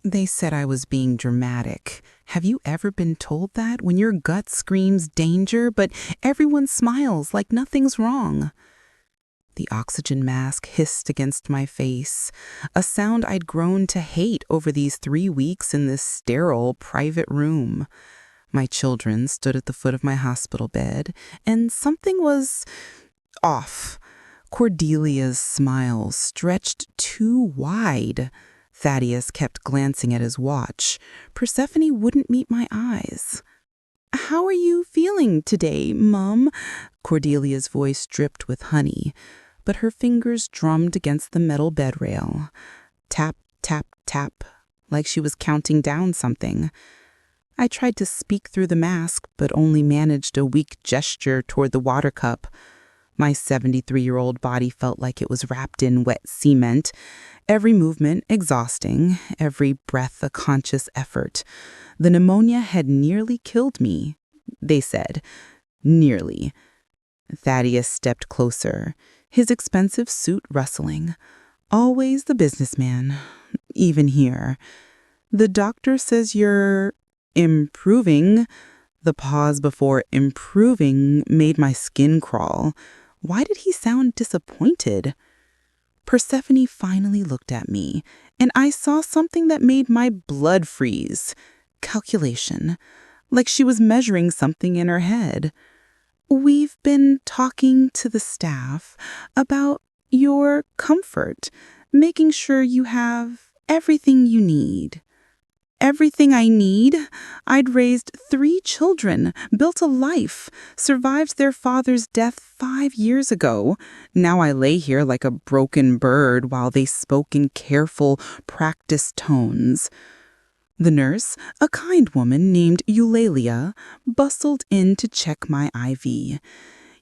They said I was being dramatic. Have you ever been told that when your gut screams danger, but everyone smiles like nothing's wrong? The oxygen mask hissed against my face, a sound I'd grown to hate over these 3 weeks in this sterile, private room. My children stood at the foot of my hospital bed, and something was off. Cordelia's smile stretched too wide. Thaddeus kept glancing at his watch. Persephone wouldn't meet my eyes. "How are you feeling today, Mum?" Cordelia's voice dripped with honey, but her fingers drummed against the metal bed rail. Tap, tap, tap, like she was counting down something. I tried to speak through the mask, but only managed a weak gesture toward the water cup. My 73-year-old body felt like it was wrapped in wet cement, every movement exhausting, every breath a conscious effort. The pneumonia had nearly killed me, they said. Nearly. Thaddeus stepped closer, his expensive suit rustling. Always the businessman, even here. "The doctor says you're improving." The pause before improving made my skin crawl. Why did he sound disappointed? Persephone finally looked at me, and I saw something that made my blood freeze. Calculation. Like she was measuring something in her head. "We've been talking to the staff about your comfort, making sure you have everything you need." Everything I need? I'd raised 3 children, built a life, survived their father's death 5 years ago. Now I lay here like a broken bird while they spoke in careful, practiced tones. The nurse, a kind woman named Eulalia, bustled in to check my IV.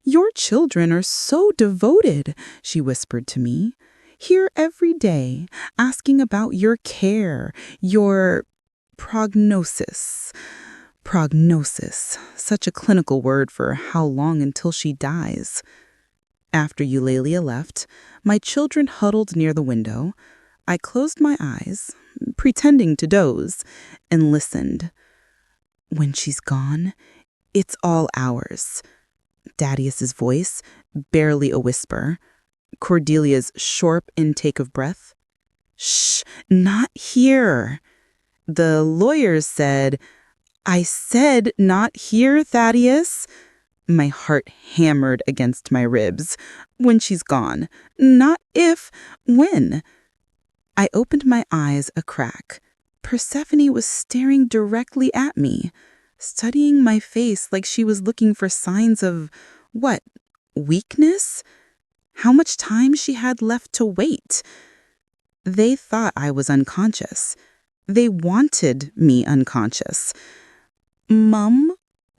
"Your children are so devoted," she whispered to me. "Here every day, asking about your care, your prognosis." Prognosis, such a clinical word for how long until she dies. After Eulalia left, my children huddled near the window. I closed my eyes, pretending to doze, and listened. "When she's gone, it's all ours." Thaddeus's voice, barely a whisper. Cordelia's sharp intake of breath. "Shh, not here." The lawyers said, "I said not here, Thaddeus." My heart hammered against my ribs. "When she's gone. Not if, when." I opened my eyes a crack. Persephone was staring directly at me, studying my face like she was looking for signs of, what, weakness? How much time she had left to wait. They thought I was unconscious. They wanted me unconscious. "Mum?"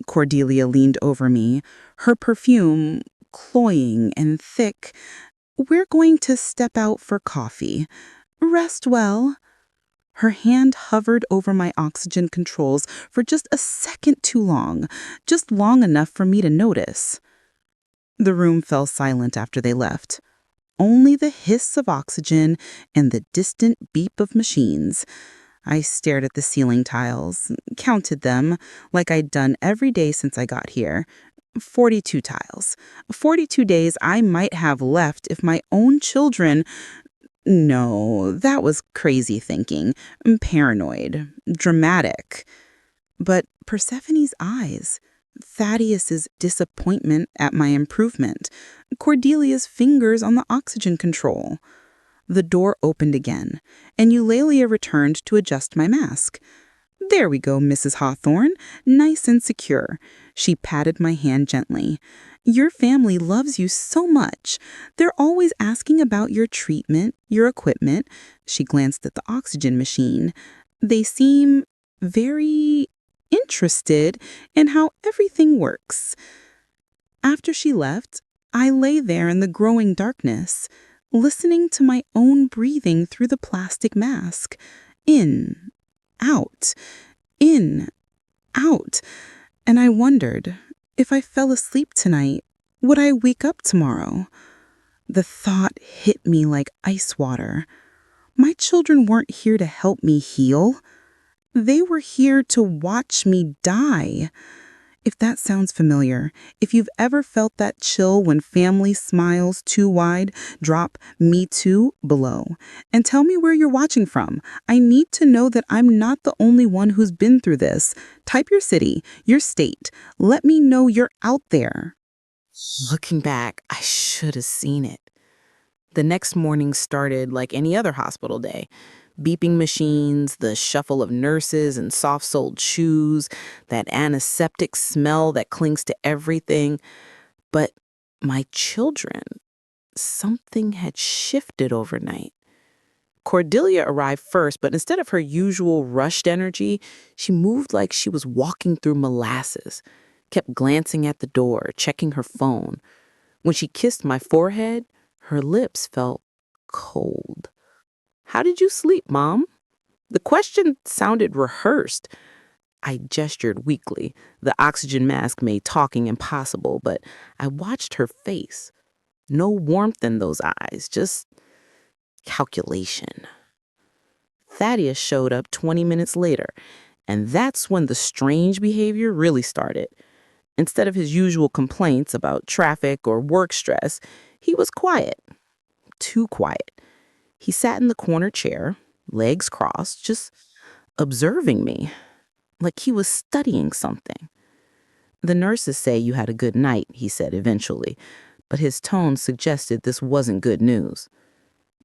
Cordelia leaned over me, her perfume cloying and thick. "We're going to step out for coffee. Rest well." Her hand hovered over my oxygen controls for just a second too long, just long enough for me to notice. The room fell silent after they left. Only the hiss of oxygen and the distant beep of machines. I stared at the ceiling tiles, counted them, like I'd done every day since I got here. 42 tiles. 42 days I might have left if my own children... No, that was crazy thinking. Paranoid. Dramatic. But Persephone's eyes, Thaddeus's disappointment at my improvement, Cordelia's fingers on the oxygen control. The door opened again, and Eulalia returned to adjust my mask. "There we go, Mrs. Hawthorne, nice and secure." She patted my hand gently. "Your family loves you so much. They're always asking about your treatment, your equipment." She glanced at the oxygen machine. "They seem very interested in how everything works." After she left, I lay there in the growing darkness, listening to my own breathing through the plastic mask. In, out, in, out. And I wondered, if I fell asleep tonight, would I wake up tomorrow? The thought hit me like ice water. My children weren't here to help me heal. They were here to watch me die. If that sounds familiar, if you've ever felt that chill when family smiles too wide, drop "Me Too" below. And tell me where you're watching from. I need to know that I'm not the only one who's been through this. Type your city, your state. Let me know you're out there. Looking back, I should have seen it. The next morning started like any other hospital day. Beeping machines, the shuffle of nurses and soft-soled shoes, that antiseptic smell that clings to everything. But my children, something had shifted overnight. Cordelia arrived first, but instead of her usual rushed energy, she moved like she was walking through molasses, kept glancing at the door, checking her phone. When she kissed my forehead, her lips felt cold. "How did you sleep, Mom?" The question sounded rehearsed. I gestured weakly. The oxygen mask made talking impossible, but I watched her face. No warmth in those eyes, just calculation. Thaddeus showed up 20 minutes later, and that's when the strange behavior really started. Instead of his usual complaints about traffic or work stress, he was quiet. Too quiet. He sat in the corner chair, legs crossed, just observing me, like he was studying something. "The nurses say you had a good night," he said eventually, but his tone suggested this wasn't good news.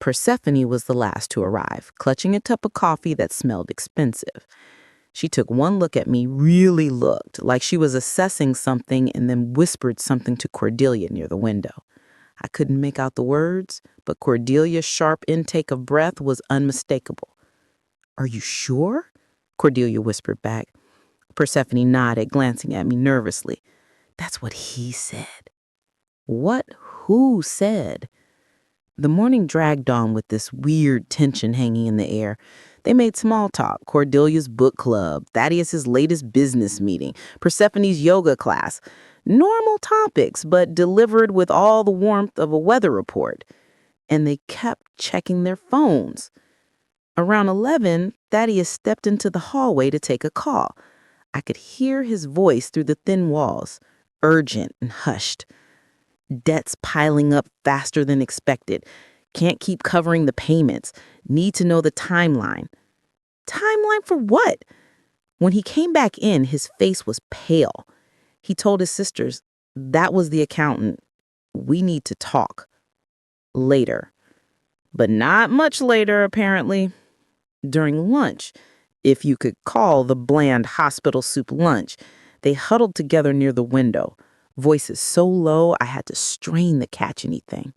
Persephone was the last to arrive, clutching a cup of coffee that smelled expensive. She took one look at me, really looked, like she was assessing something, and then whispered something to Cordelia near the window. I couldn't make out the words, but Cordelia's sharp intake of breath was unmistakable. "Are you sure?" Cordelia whispered back. Persephone nodded, glancing at me nervously. "That's what he said." What who said? The morning dragged on with this weird tension hanging in the air. They made small talk, Cordelia's book club, Thaddeus's latest business meeting, Persephone's yoga class. Normal topics, but delivered with all the warmth of a weather report. And they kept checking their phones. Around 11, Thaddeus stepped into the hallway to take a call. I could hear his voice through the thin walls, urgent and hushed. "Debts piling up faster than expected. Can't keep covering the payments. Need to know the timeline." Timeline for what? When he came back in, his face was pale. He told his sisters, "That was the accountant. We need to talk. Later." But not much later, apparently. During lunch, if you could call the bland hospital soup lunch, they huddled together near the window, voices so low I had to strain to catch anything.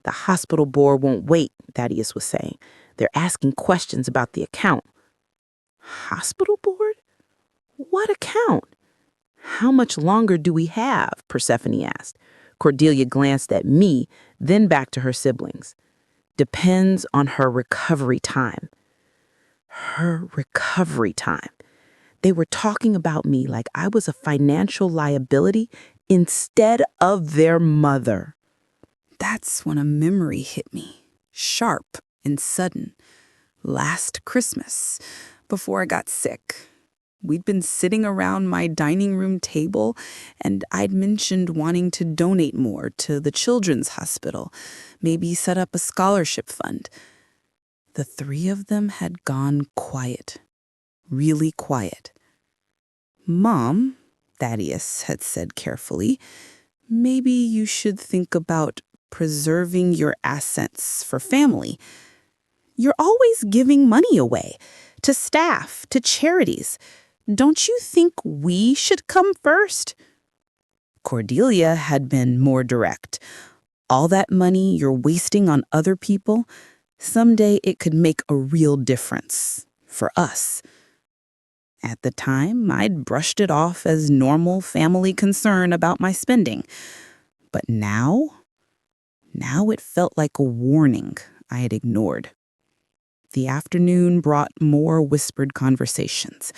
"The hospital board won't wait," Thaddeus was saying. "They're asking questions about the account." "Hospital board? What account?" "How much longer do we have?" Persephone asked. Cordelia glanced at me, then back to her siblings. "Depends on her recovery time." Her recovery time. They were talking about me like I was a financial liability instead of their mother. That's when a memory hit me, sharp and sudden. Last Christmas, before I got sick, we'd been sitting around my dining room table, and I'd mentioned wanting to donate more to the children's hospital, maybe set up a scholarship fund. The three of them had gone quiet, really quiet. "Mom," Thaddeus had said carefully, "maybe you should think about preserving your assets for family. You're always giving money away, to staff, to charities. Don't you think we should come first?" Cordelia had been more direct. "All that money you're wasting on other people, someday it could make a real difference for us." At the time, I'd brushed it off as normal family concern about my spending. But now it felt like a warning I had ignored. The afternoon brought more whispered conversations,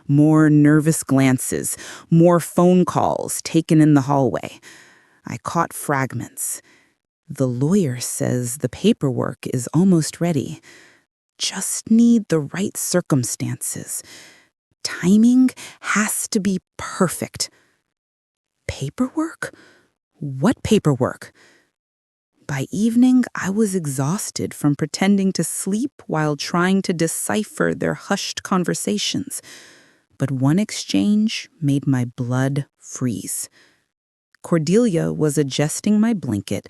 more nervous glances, more phone calls taken in the hallway. I caught fragments. "The lawyer says the paperwork is almost ready. just need the right circumstances. Timing has to be perfect. Paperwork? What paperwork? By evening, I was exhausted from pretending to sleep while trying to decipher their hushed conversations. But one exchange made my blood freeze. Cordelia was adjusting my blanket,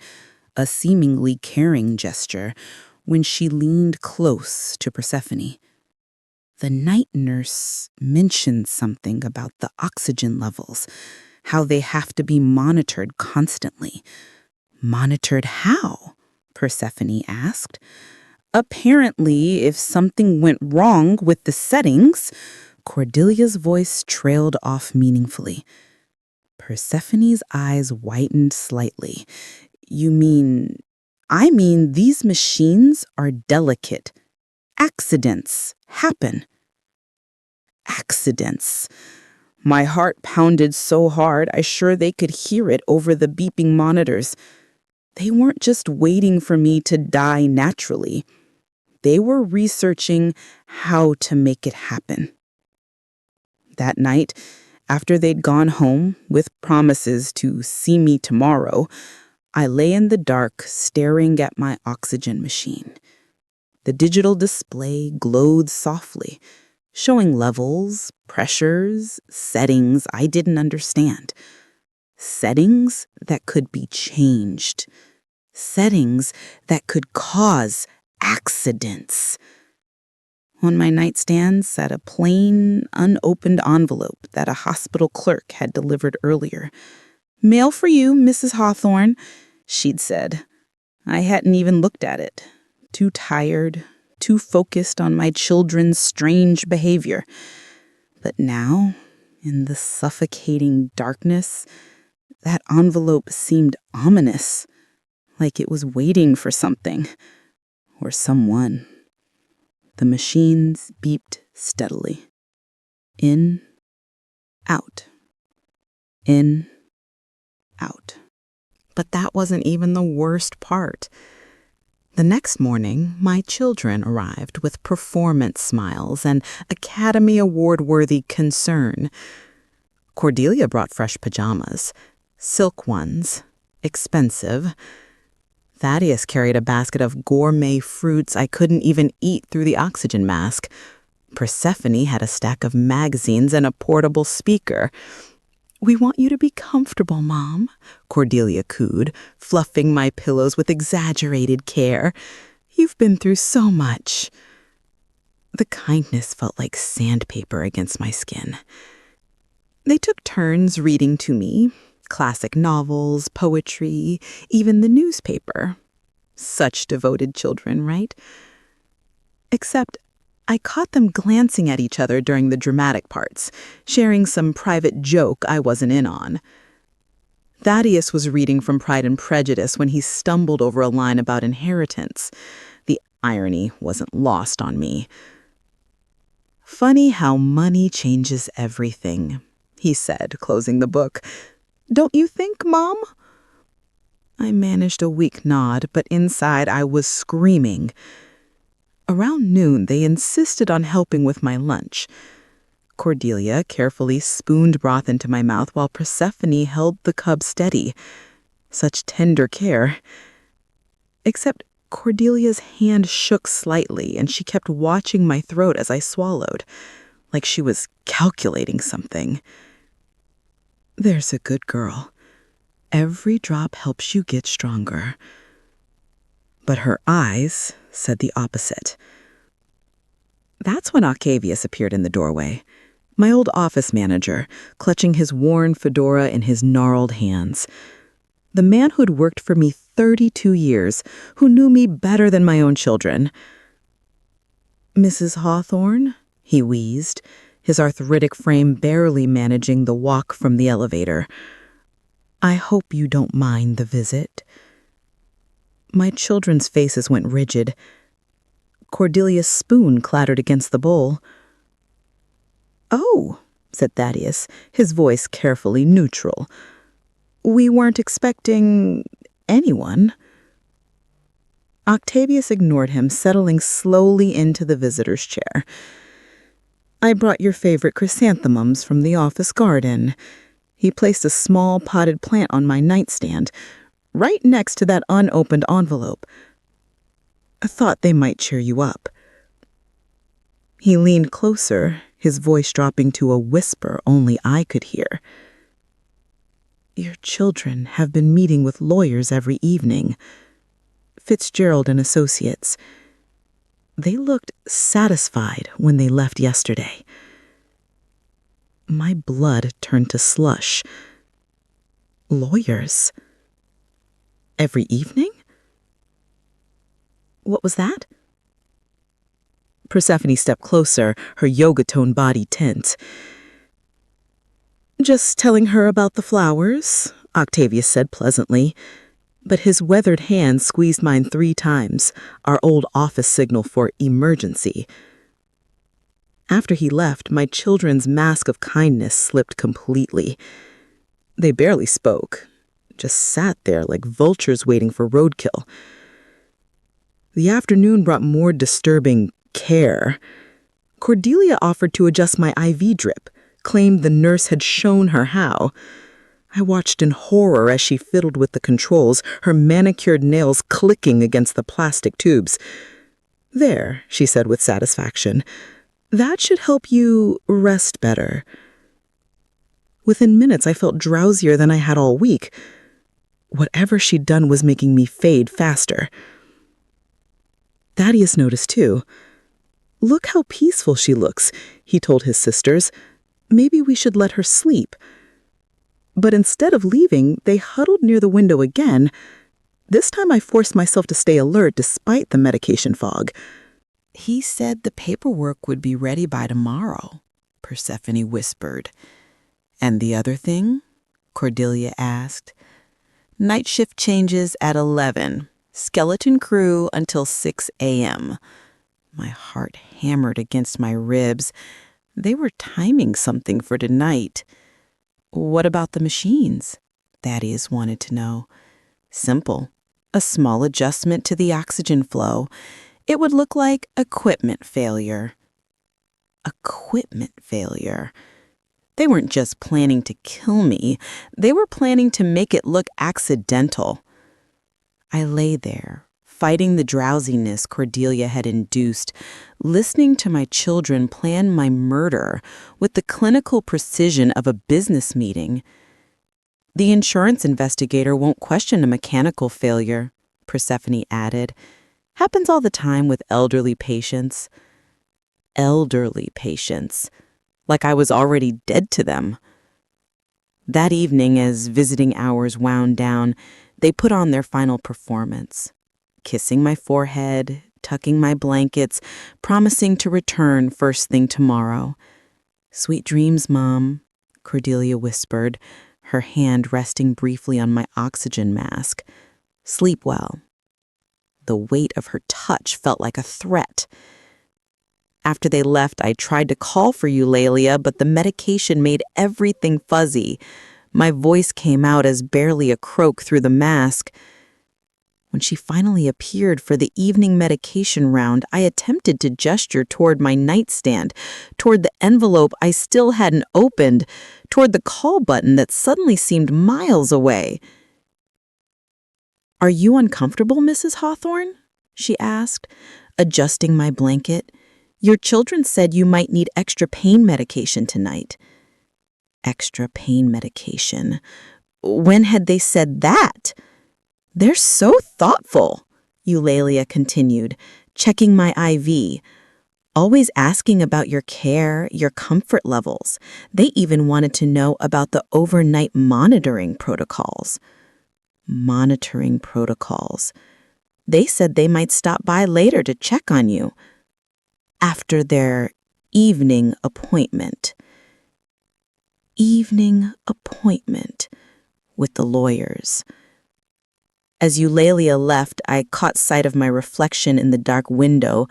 a seemingly caring gesture, when she leaned close to Persephone. The night nurse mentioned something about the oxygen levels, how they have to be monitored constantly. Monitored how? Persephone asked. Apparently, if something went wrong with the settings, Cordelia's voice trailed off meaningfully. Persephone's eyes whitened slightly. I mean, these machines are delicate. Accidents happen. Accidents. My heart pounded so hard I sure they could hear it over the beeping monitors. They weren't just waiting for me to die naturally. They were researching how to make it happen. That night, after they'd gone home with promises to see me tomorrow, I lay in the dark staring at my oxygen machine. The digital display glowed softly, showing levels, pressures, settings I didn't understand. Settings that could be changed. Settings that could cause accidents. On my nightstand sat a plain, unopened envelope that a hospital clerk had delivered earlier. "Mail for you, Mrs. Hawthorne," she'd said. I hadn't even looked at it. Too tired, too focused on my children's strange behavior. But now, in the suffocating darkness, that envelope seemed ominous, like it was waiting for something, or someone. The machines beeped steadily. In, out. In, out. But that wasn't even the worst part. The next morning, my children arrived with performance smiles and Academy Award-worthy concern. Cordelia brought fresh pajamas, silk ones, expensive. Thaddeus carried a basket of gourmet fruits I couldn't even eat through the oxygen mask. Persephone had a stack of magazines and a portable speaker. "We want you to be comfortable, Mom," Cordelia cooed, fluffing my pillows with exaggerated care. "You've been through so much." The kindness felt like sandpaper against my skin. They took turns reading to me, classic novels, poetry, even the newspaper. Such devoted children, right? Except I caught them glancing at each other during the dramatic parts, sharing some private joke I wasn't in on. Thaddeus was reading from Pride and Prejudice when he stumbled over a line about inheritance. The irony wasn't lost on me. "Funny how money changes everything," he said, closing the book. "Don't you think, Mom?" I managed a weak nod, but inside I was screaming. Around noon, they insisted on helping with my lunch. Cordelia carefully spooned broth into my mouth while Persephone held the cub steady. Such tender care. Except Cordelia's hand shook slightly, and she kept watching my throat as I swallowed, like she was calculating something. "There's a good girl. Every drop helps you get stronger." But her eyes said the opposite. That's when Octavius appeared in the doorway, my old office manager, clutching his worn fedora in his gnarled hands. The man who'd worked for me 32 years, who knew me better than my own children. "Mrs. Hawthorne?" he wheezed, his arthritic frame barely managing the walk from the elevator. "I hope you don't mind the visit." My children's faces went rigid. Cordelia's spoon clattered against the bowl. "Oh," said Thaddeus, his voice carefully neutral. "We weren't expecting anyone." Octavius ignored him, settling slowly into the visitor's chair. I brought your favorite chrysanthemums from the office garden. He placed a small potted plant on my nightstand, right next to that unopened envelope. I thought they might cheer you up. He leaned closer, his voice dropping to a whisper only I could hear. Your children have been meeting with lawyers every evening. Fitzgerald and Associates. They looked satisfied when they left yesterday. My blood turned to slush. Lawyers? Every evening? What was that? Persephone stepped closer, her yoga-toned body tense. Just telling her about the flowers, Octavius said pleasantly, but his weathered hand squeezed mine 3 times, our old office signal for emergency. After he left, my children's mask of kindness slipped completely. They barely spoke, just sat there like vultures waiting for roadkill. The afternoon brought more disturbing care. Cordelia offered to adjust my IV drip, claimed the nurse had shown her how. I watched in horror as she fiddled with the controls, her manicured nails clicking against the plastic tubes. There, she said with satisfaction. That should help you rest better. Within minutes, I felt drowsier than I had all week. Whatever she'd done was making me fade faster. Thaddeus noticed too. Look how peaceful she looks, he told his sisters. Maybe we should let her sleep. But instead of leaving, they huddled near the window again. This time I forced myself to stay alert despite the medication fog. He said the paperwork would be ready by tomorrow, Persephone whispered. And the other thing? Cordelia asked. Night shift changes at 11. Skeleton crew until 6 a.m. My heart hammered against my ribs. They were timing something for tonight. What about the machines? Thaddeus wanted to know. Simple. A small adjustment to the oxygen flow. It would look like equipment failure. Equipment failure. They weren't just planning to kill me. They were planning to make it look accidental. I lay there, fighting the drowsiness Cordelia had induced, listening to my children plan my murder with the clinical precision of a business meeting. The insurance investigator won't question a mechanical failure, Persephone added. Happens all the time with elderly patients. Elderly patients. Like I was already dead to them. That evening, as visiting hours wound down, they put on their final performance. Kissing my forehead, tucking my blankets, promising to return first thing tomorrow. Sweet dreams, Mom, Cordelia whispered, her hand resting briefly on my oxygen mask. Sleep well. The weight of her touch felt like a threat. After they left, I tried to call for Eulalia, but the medication made everything fuzzy. My voice came out as barely a croak through the mask. When she finally appeared for the evening medication round, I attempted to gesture toward my nightstand, toward the envelope I still hadn't opened, toward the call button that suddenly seemed miles away. Are you uncomfortable, Mrs. Hawthorne? She asked, adjusting my blanket. Your children said you might need extra pain medication tonight. Extra pain medication. When had they said that? They're so thoughtful, Eulalia continued, checking my IV. Always asking about your care, your comfort levels. They even wanted to know about the overnight monitoring protocols. Monitoring protocols. They said they might stop by later to check on you. After their evening appointment. Evening appointment with the lawyers. As Eulalia left, I caught sight of my reflection in the dark window,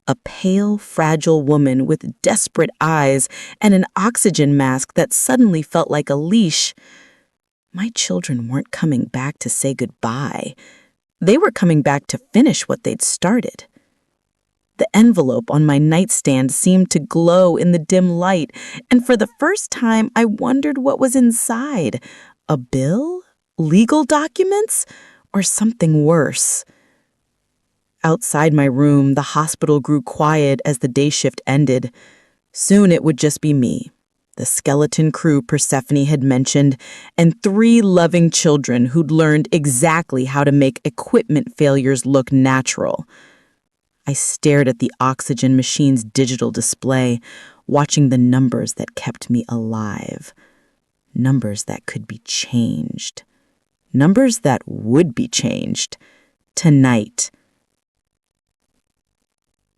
a pale, fragile woman with desperate eyes and an oxygen mask that suddenly felt like a leash. My children weren't coming back to say goodbye. They were coming back to finish what they'd started. The envelope on my nightstand seemed to glow in the dim light, and for the first time I wondered what was inside. A bill? Legal documents? Or something worse? Outside my room, the hospital grew quiet as the day shift ended. Soon it would just be me, the skeleton crew Persephone had mentioned, and 3 loving children who'd learned exactly how to make equipment failures look natural. I stared at the oxygen machine's digital display, watching the numbers that kept me alive. Numbers that could be changed. Numbers that would be changed. Tonight.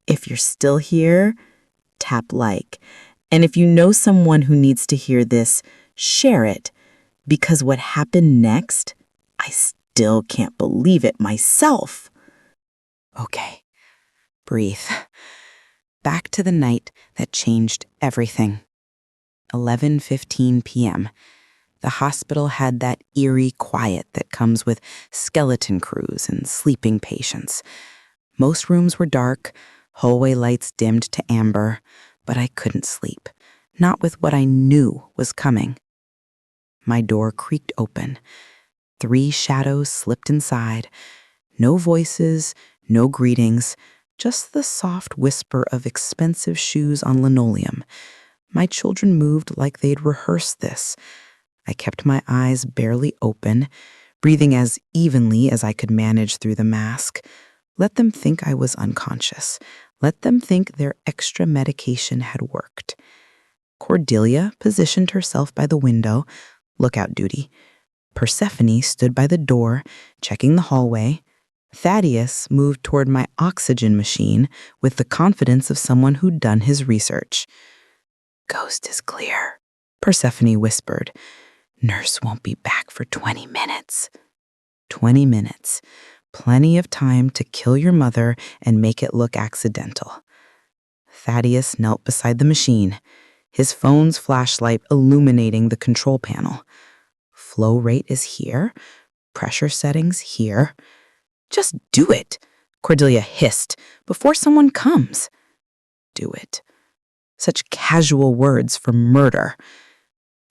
If you're still here, tap like. And if you know someone who needs to hear this, share it. Because what happened next, I still can't believe it myself. Okay. Breathe. Back to the night that changed everything. 11:15 p.m. The hospital had that eerie quiet that comes with skeleton crews and sleeping patients. Most rooms were dark, hallway lights dimmed to amber, but I couldn't sleep, not with what I knew was coming. My door creaked open. 3 shadows slipped inside. No voices, no greetings, just the soft whisper of expensive shoes on linoleum. My children moved like they'd rehearsed this. I kept my eyes barely open, breathing as evenly as I could manage through the mask. Let them think I was unconscious. Let them think their extra medication had worked. Cordelia positioned herself by the window, lookout duty. Persephone stood by the door, checking the hallway. Thaddeus moved toward my oxygen machine with the confidence of someone who'd done his research. "Coast is clear," Persephone whispered. "Nurse won't be back for 20 minutes. 20 minutes. Plenty of time to kill your mother and make it look accidental." Thaddeus knelt beside the machine, his phone's flashlight illuminating the control panel. Flow rate is here. Pressure settings here. "Just do it," Cordelia hissed, "before someone comes." Do it. Such casual words for murder.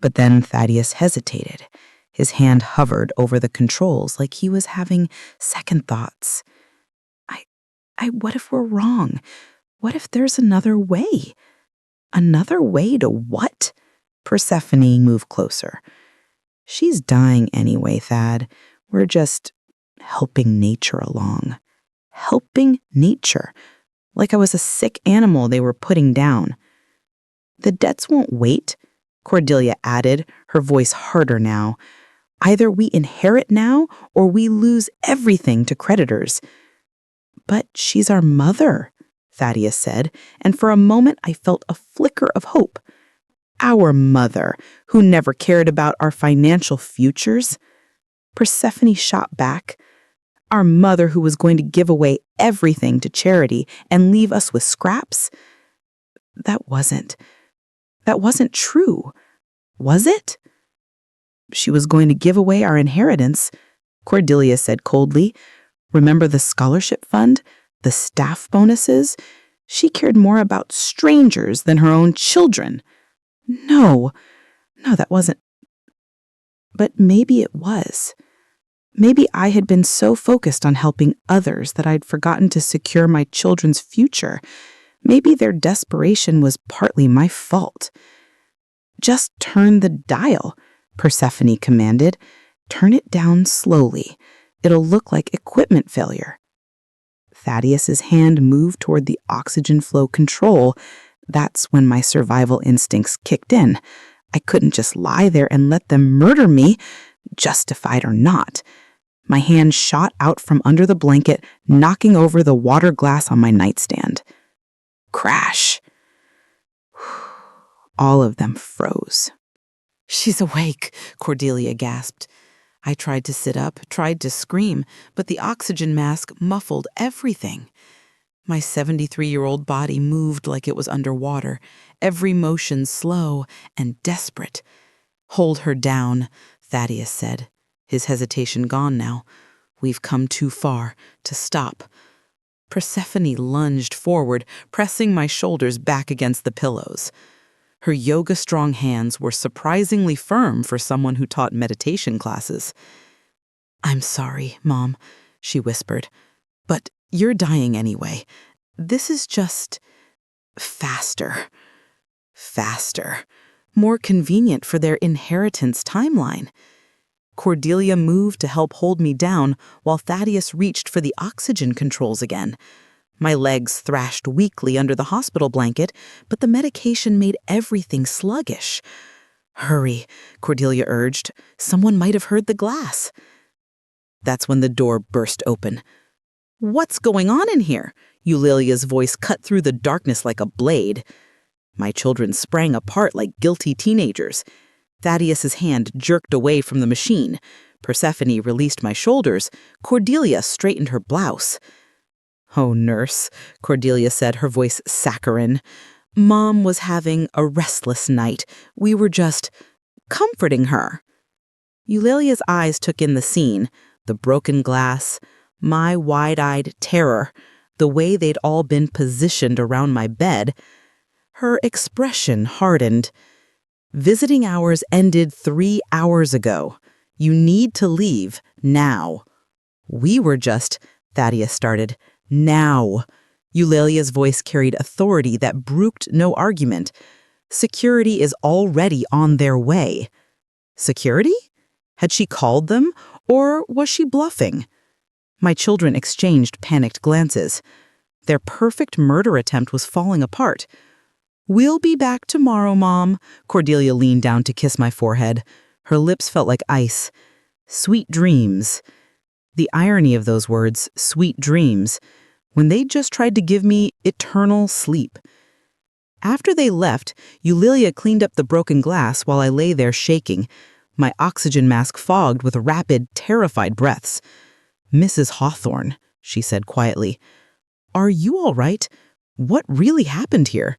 But then Thaddeus hesitated. His hand hovered over the controls like he was having second thoughts. What if we're wrong? What if there's another way? Another way to what? Persephone moved closer. "She's dying anyway, Thad. We're just helping nature along." Helping nature. Like I was a sick animal they were putting down. "The debts won't wait," Cordelia added, her voice harder now. "Either we inherit now or we lose everything to creditors." "But she's our mother," Thaddeus said, and for a moment I felt a flicker of hope. Our mother, who never cared about our financial futures? Persephone shot back. Our mother who was going to give away everything to charity and leave us with scraps? That wasn't true, was it? "She was going to give away our inheritance," Cordelia said coldly. "Remember the scholarship fund? The staff bonuses? She cared more about strangers than her own children." No, that wasn't. But maybe it was. Maybe I had been so focused on helping others that I'd forgotten to secure my children's future. Maybe their desperation was partly my fault. "Just turn the dial," Persephone commanded. "Turn it down slowly. It'll look like equipment failure." Thaddeus's hand moved toward the oxygen flow control. That's when my survival instincts kicked in. I couldn't just lie there and let them murder me, justified or not. My hand shot out from under the blanket, knocking over the water glass on my nightstand. Crash. All of them froze. "She's awake," Cordelia gasped. I tried to sit up, tried to scream, but the oxygen mask muffled everything. My 73-year-old body moved like it was underwater, every motion slow and desperate. "Hold her down," Thaddeus said, his hesitation gone now. We've come too far to stop. Persephone lunged forward, pressing my shoulders back against the pillows. Her yoga-strong hands were surprisingly firm for someone who taught meditation classes. "I'm sorry, Mom," she whispered, "but you're dying anyway. This is just faster. Faster. More convenient for their inheritance timeline." Cordelia moved to help hold me down while Thaddeus reached for the oxygen controls again. My legs thrashed weakly under the hospital blanket, but the medication made everything sluggish. "Hurry," Cordelia urged. "Someone might have heard the glass." That's when the door burst open. "What's going on in here?" Eulalia's voice cut through the darkness like a blade. My children sprang apart like guilty teenagers. Thaddeus's hand jerked away from the machine. Persephone released my shoulders. Cordelia straightened her blouse. "Oh, nurse," Cordelia said, her voice saccharine. "Mom was having a restless night. We were just comforting her." Eulalia's eyes took in the scene, the broken glass, my wide-eyed terror, the way they'd all been positioned around my bed. Her expression hardened. "Visiting hours ended 3 hours ago. You need to leave now." "We were just," Thaddeus started. "Now." Eulalia's voice carried authority that brooked no argument. "Security is already on their way." Security? Had she called them, or was she bluffing? My children exchanged panicked glances. Their perfect murder attempt was falling apart. "We'll be back tomorrow, Mom." Cordelia leaned down to kiss my forehead. Her lips felt like ice. "Sweet dreams." The irony of those words, sweet dreams, when they just tried to give me eternal sleep. After they left, Eulalia cleaned up the broken glass while I lay there shaking, my oxygen mask fogged with rapid, terrified breaths. "Mrs. Hawthorne," she said quietly, "are you all right? What really happened here?"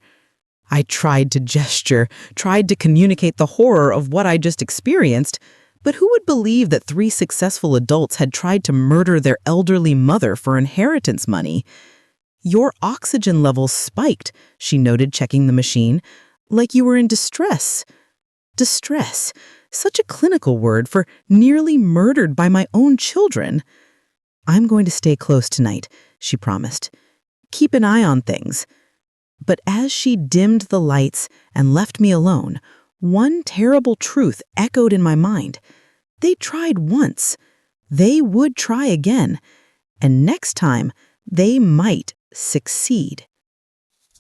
I tried to gesture, tried to communicate the horror of what I just experienced, but who would believe that 3 successful adults had tried to murder their elderly mother for inheritance money? "Your oxygen levels spiked," she noted, checking the machine, "like you were in distress." Distress, such a clinical word for nearly murdered by my own children. "I'm going to stay close tonight," she promised. "Keep an eye on things." But as she dimmed the lights and left me alone, one terrible truth echoed in my mind. They tried once. They would try again. And next time, they might succeed.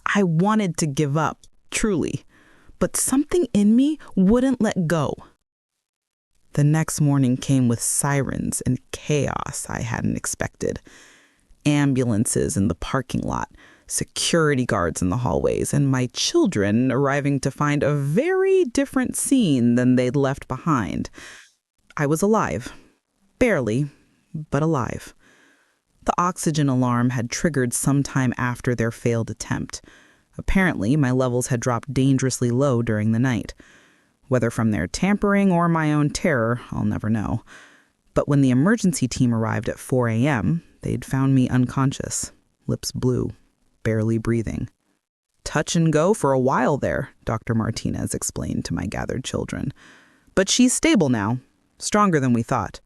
I wanted to give up, truly, but something in me wouldn't let go. The next morning came with sirens and chaos I hadn't expected. Ambulances in the parking lot, security guards in the hallways, and my children arriving to find a very different scene than they'd left behind. I was alive. Barely, but alive. The oxygen alarm had triggered sometime after their failed attempt. Apparently, my levels had dropped dangerously low during the night. Whether from their tampering or my own terror, I'll never know. But when the emergency team arrived at 4 a.m., they'd found me unconscious, lips blue, barely breathing. "Touch and go for a while there," Dr. Martinez explained to my gathered children. "But she's stable now, stronger than we thought."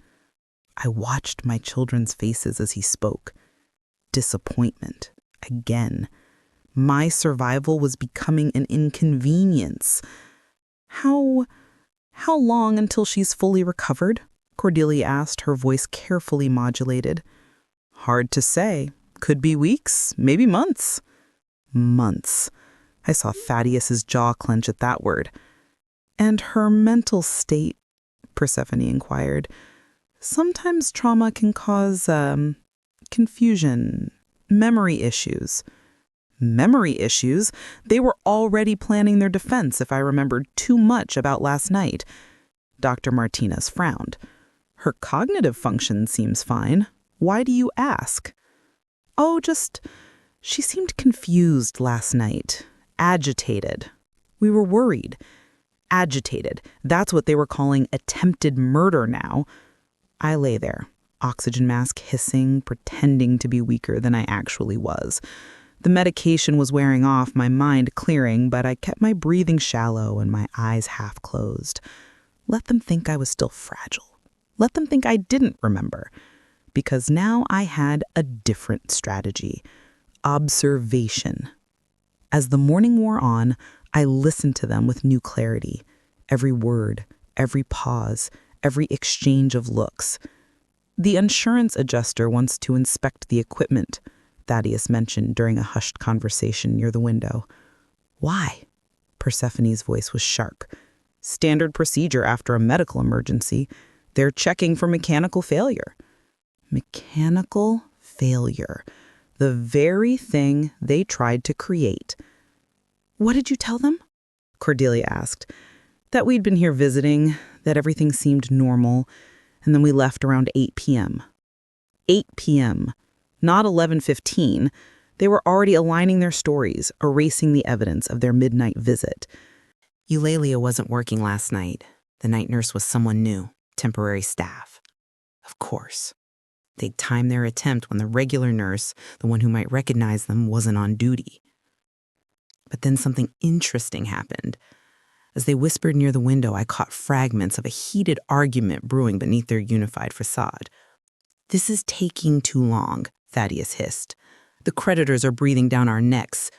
I watched my children's faces as he spoke. Disappointment. Again. My survival was becoming an inconvenience. How long until she's fully recovered?" Cordelia asked, her voice carefully modulated. "Hard to say. Could be weeks, maybe months." Months. I saw Thaddeus's jaw clench at that word. "And her mental state?" Persephone inquired. "Sometimes trauma can cause, confusion, memory issues." Memory issues? They were already planning their defense if I remembered too much about last night. Dr. Martinez frowned. "Her cognitive function seems fine. Why do you ask?" "Oh, she seemed confused last night. Agitated. We were worried. Agitated. That's what they were calling attempted murder now." I lay there, oxygen mask hissing, pretending to be weaker than I actually was. The medication was wearing off, my mind clearing, but I kept my breathing shallow and my eyes half closed. Let them think I was still fragile. Let them think I didn't remember. Because now I had a different strategy. Observation. As the morning wore on, I listened to them with new clarity. Every word, every pause, every exchange of looks. The insurance adjuster wants to inspect the equipment, Thaddeus mentioned during a hushed conversation near the window. Why? Persephone's voice was sharp. Standard procedure after a medical emergency. They're checking for mechanical failure. Mechanical failure. The very thing they tried to create. What did you tell them? Cordelia asked. That we'd been here visiting, that everything seemed normal, and then we left around 8 p.m. 8 p.m. Not 11:15. They were already aligning their stories, erasing the evidence of their midnight visit. Eulalia wasn't working last night. The night nurse was someone new, temporary staff. Of course. They'd time their attempt when the regular nurse, the one who might recognize them, wasn't on duty. But then something interesting happened. As they whispered near the window, I caught fragments of a heated argument brewing beneath their unified facade. This is taking too long, Thaddeus hissed. The creditors are breathing down our necks.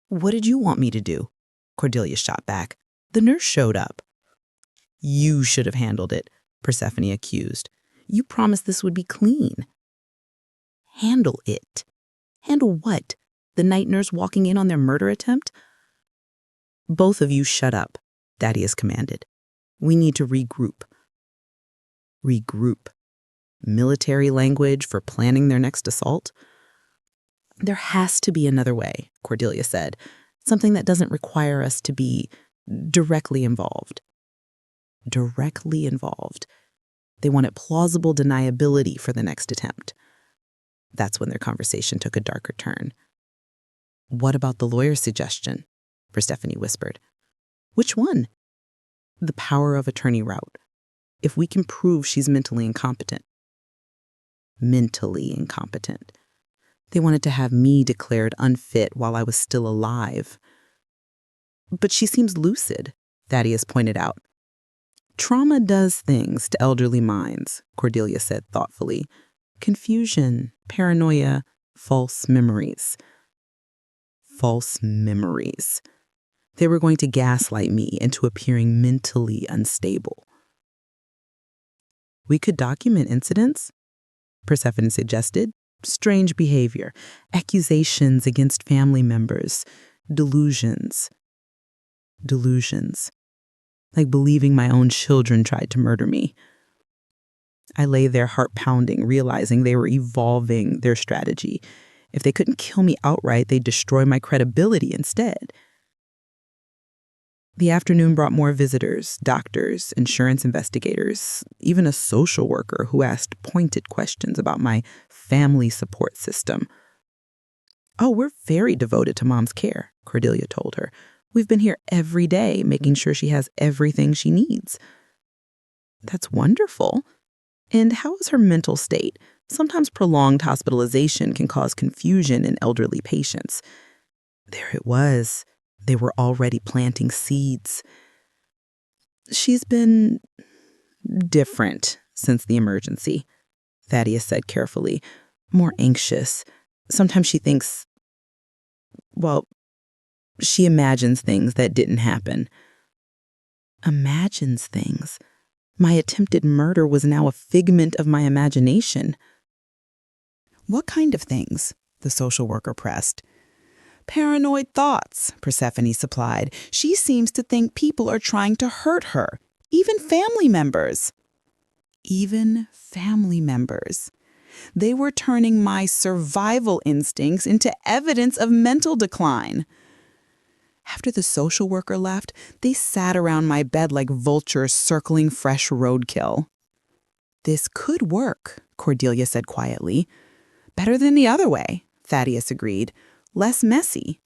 What did you want me to do? Cordelia shot back. The nurse showed up. You should have handled it, Persephone accused. You promised this would be clean. Handle it. Handle what? The night nurse walking in on their murder attempt? Both of you shut up, Thaddeus commanded. We need to regroup. Regroup. Military language for planning their next assault? There has to be another way, Cordelia said. Something that doesn't require us to be directly involved. Directly involved. They wanted plausible deniability for the next attempt. That's when their conversation took a darker turn. What about the lawyer's suggestion? Persephone whispered. Which one? The power of attorney route. If we can prove she's mentally incompetent. Mentally incompetent. They wanted to have me declared unfit while I was still alive. But she seems lucid, Thaddeus pointed out. Trauma does things to elderly minds, Cordelia said thoughtfully. Confusion, paranoia, false memories. False memories. They were going to gaslight me into appearing mentally unstable. We could document incidents, Persephone suggested. Strange behavior, accusations against family members, delusions. Delusions. Like believing my own children tried to murder me. I lay there heart pounding, realizing they were evolving their strategy. If they couldn't kill me outright, they'd destroy my credibility instead. The afternoon brought more visitors, doctors, insurance investigators, even a social worker who asked pointed questions about my family support system. Oh, we're very devoted to Mom's care, Cordelia told her. We've been here every day, making sure she has everything she needs. That's wonderful. And how is her mental state? Sometimes prolonged hospitalization can cause confusion in elderly patients. There it was. They were already planting seeds. She's been different since the emergency, Thaddeus said carefully. More anxious. Sometimes she thinks, she imagines things that didn't happen. Imagines things? My attempted murder was now a figment of my imagination. What kind of things? The social worker pressed. Paranoid thoughts, Persephone supplied. She seems to think people are trying to hurt her, even family members. Even family members. They were turning my survival instincts into evidence of mental decline. After the social worker left, they sat around my bed like vultures circling fresh roadkill. This could work, Cordelia said quietly. Better than the other way, Thaddeus agreed. Less messy.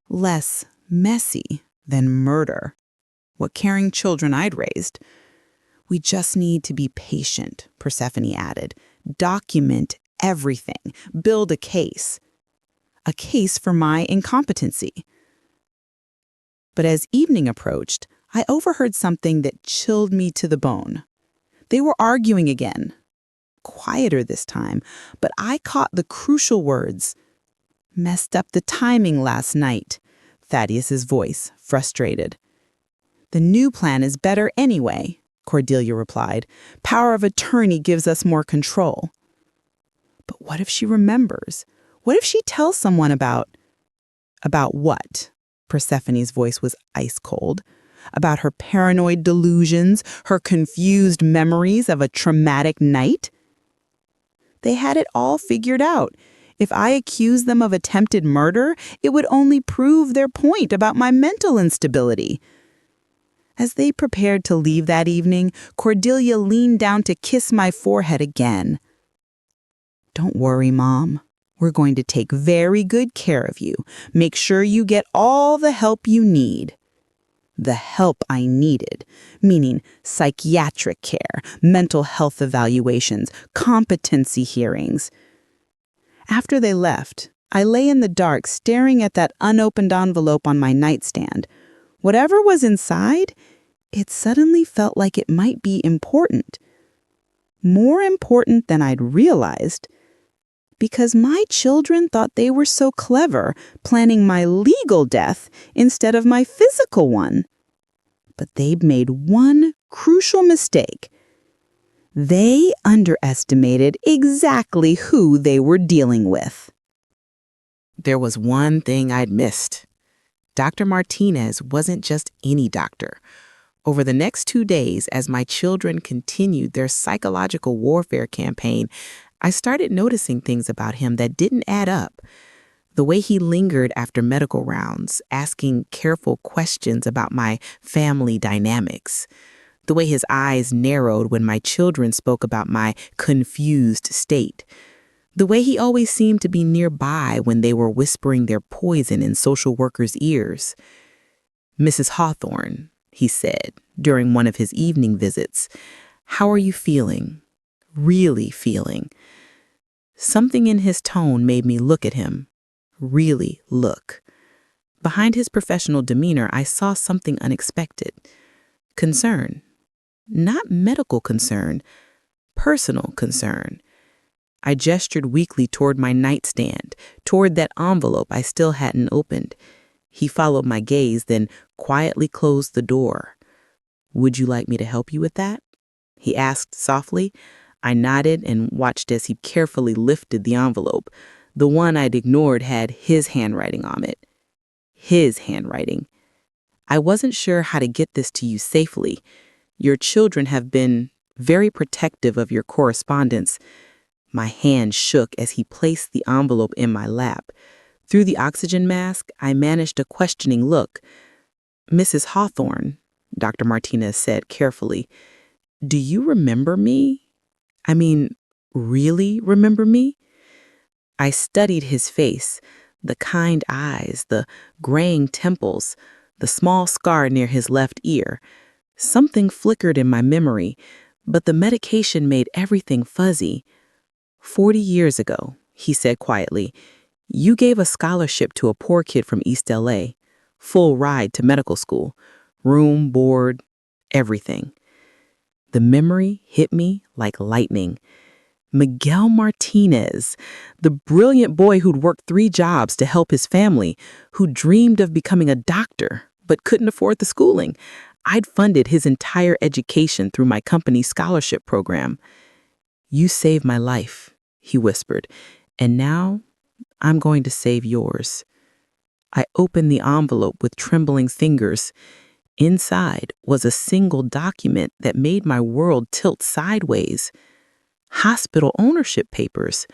Less messy than murder. What caring children I'd raised. We just need to be patient, Persephone added. Document everything. Build a case. A case for my incompetency. But as evening approached, I overheard something that chilled me to the bone. They were arguing again. Quieter this time, but I caught the crucial words. Messed up the timing last night. Thaddeus's voice, frustrated. The new plan is better anyway, Cordelia replied. Power of attorney gives us more control. But what if she remembers? What if she tells someone about what? Persephone's voice was ice cold. About her paranoid delusions, her confused memories of a traumatic night? They had it all figured out. If I accused them of attempted murder, it would only prove their point about my mental instability. As they prepared to leave that evening, Cordelia leaned down to kiss my forehead again. Don't worry, Mom. We're going to take very good care of you. Make sure you get all the help you need. The help I needed, meaning psychiatric care, mental health evaluations, competency hearings. After they left, I lay in the dark staring at that unopened envelope on my nightstand. Whatever was inside, it suddenly felt like it might be important. More important than I'd realized. Because my children thought they were so clever, planning my legal death instead of my physical one. But they'd made one crucial mistake. They underestimated exactly who they were dealing with. There was one thing I'd missed. Dr. Martinez wasn't just any doctor. Over the next 2 days, as my children continued their psychological warfare campaign, I started noticing things about him that didn't add up. The way he lingered after medical rounds, asking careful questions about my family dynamics. The way his eyes narrowed when my children spoke about my confused state. The way he always seemed to be nearby when they were whispering their poison in social workers' ears. Mrs. Hawthorne, he said during one of his evening visits, how are you feeling? Really feeling? Something in his tone made me look at him. Really look. Behind his professional demeanor, I saw something unexpected. Concern. Not medical concern. Personal concern. I gestured weakly toward my nightstand, toward that envelope I still hadn't opened. He followed my gaze, then quietly closed the door. Would you like me to help you with that? He asked softly. I nodded and watched as he carefully lifted the envelope. The one I'd ignored had his handwriting on it. His handwriting. I wasn't sure how to get this to you safely. Your children have been very protective of your correspondence. My hand shook as he placed the envelope in my lap. Through the oxygen mask, I managed a questioning look. Mrs. Hawthorne, Dr. Martinez said carefully, do you remember me? I mean, really remember me? I studied his face, the kind eyes, the graying temples, the small scar near his left ear. Something flickered in my memory, but the medication made everything fuzzy. 40 years ago, he said quietly, you gave a scholarship to a poor kid from East LA, full ride to medical school, room, board, everything. The memory hit me like lightning. Miguel Martinez, the brilliant boy who'd worked 3 jobs to help his family, who dreamed of becoming a doctor but couldn't afford the schooling. I'd funded his entire education through my company's scholarship program. You saved my life, he whispered, and now I'm going to save yours. I opened the envelope with trembling fingers. Inside was a single document that made my world tilt sideways. Hospital ownership papers,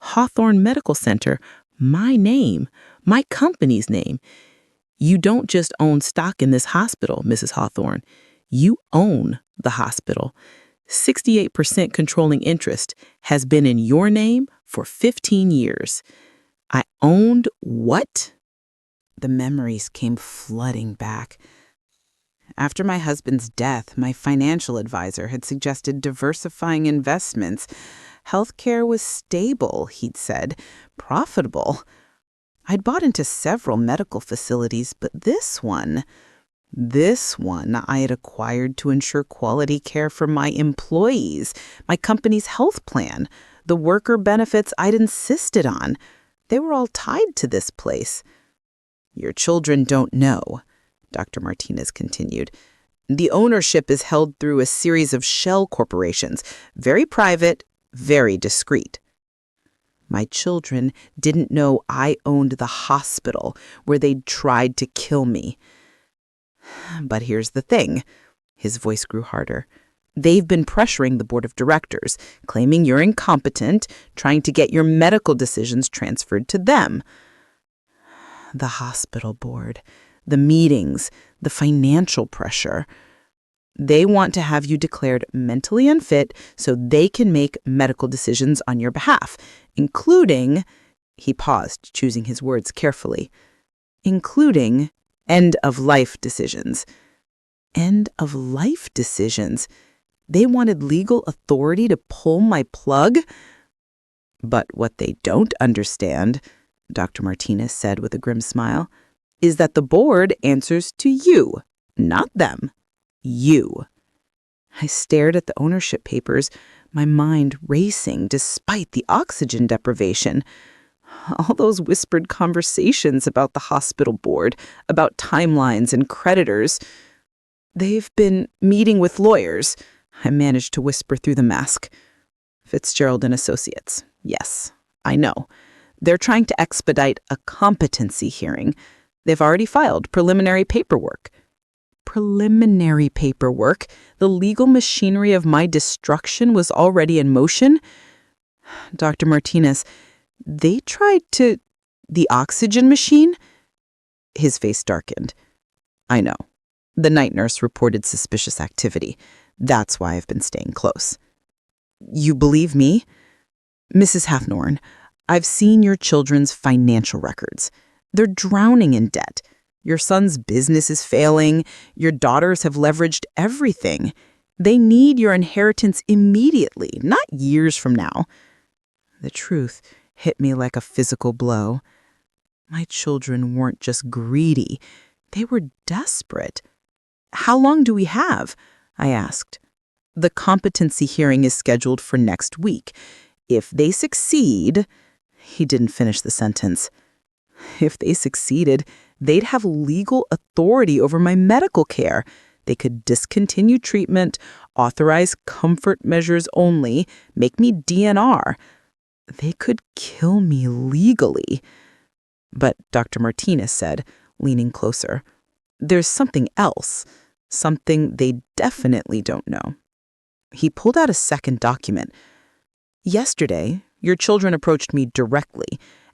Hawthorne Medical Center, my name, my company's name. You don't just own stock in this hospital, Mrs. Hawthorne. You own the hospital. 68% controlling interest has been in your name for 15 years. I owned what? The memories came flooding back. After my husband's death, my financial advisor had suggested diversifying investments. Healthcare was stable, he'd said, profitable. I'd bought into several medical facilities, but this one I had acquired to ensure quality care for my employees, my company's health plan, the worker benefits I'd insisted on. They were all tied to this place. Your children don't know, Dr. Martinez continued. The ownership is held through a series of shell corporations, very private, very discreet. My children didn't know I owned the hospital where they'd tried to kill me. But here's the thing. His voice grew harder. They've been pressuring the board of directors, claiming you're incompetent, trying to get your medical decisions transferred to them. The hospital board, the meetings, the financial pressure. They want to have you declared mentally unfit so they can make medical decisions on your behalf, including, he paused, choosing his words carefully, including end-of-life decisions. End-of-life decisions? They wanted legal authority to pull my plug? But what they don't understand, Dr. Martinez said with a grim smile, is that the board answers to you, not them. You. I stared at the ownership papers, my mind racing despite the oxygen deprivation. All those whispered conversations about the hospital board, about timelines and creditors. They've been meeting with lawyers, I managed to whisper through the mask. Fitzgerald and Associates. Yes, I know. They're trying to expedite a competency hearing. They've already filed preliminary paperwork. Preliminary paperwork? The legal machinery of my destruction was already in motion? Dr. Martinez, they tried to... The oxygen machine? His face darkened. I know. The night nurse reported suspicious activity. That's why I've been staying close. You believe me? Mrs. Hathnorn, I've seen your children's financial records. They're drowning in debt. Your son's business is failing. Your daughters have leveraged everything. They need your inheritance immediately, not years from now. The truth hit me like a physical blow. My children weren't just greedy. They were desperate. How long do we have? I asked. The competency hearing is scheduled for next week. If they succeed... He didn't finish the sentence. If they succeeded, they'd have legal authority over my medical care. They could discontinue treatment, authorize comfort measures only, make me DNR. They could kill me legally. But Dr. Martinez said, leaning closer, there's something else, something they definitely don't know. He pulled out a second document. Yesterday, your children approached me directly,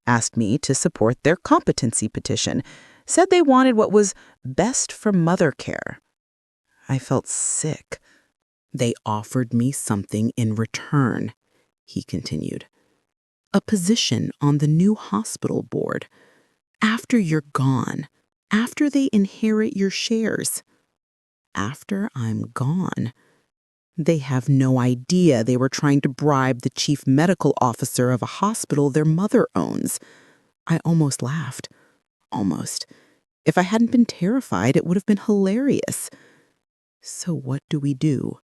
asked me to support their competency petition, said they wanted what was best for mother care. I felt sick. They offered me something in return, he continued. A position on the new hospital board. After you're gone, after they inherit your shares. After I'm gone. They have no idea they were trying to bribe the chief medical officer of a hospital their mother owns. I almost laughed. Almost. If I hadn't been terrified, it would have been hilarious. So what do we do?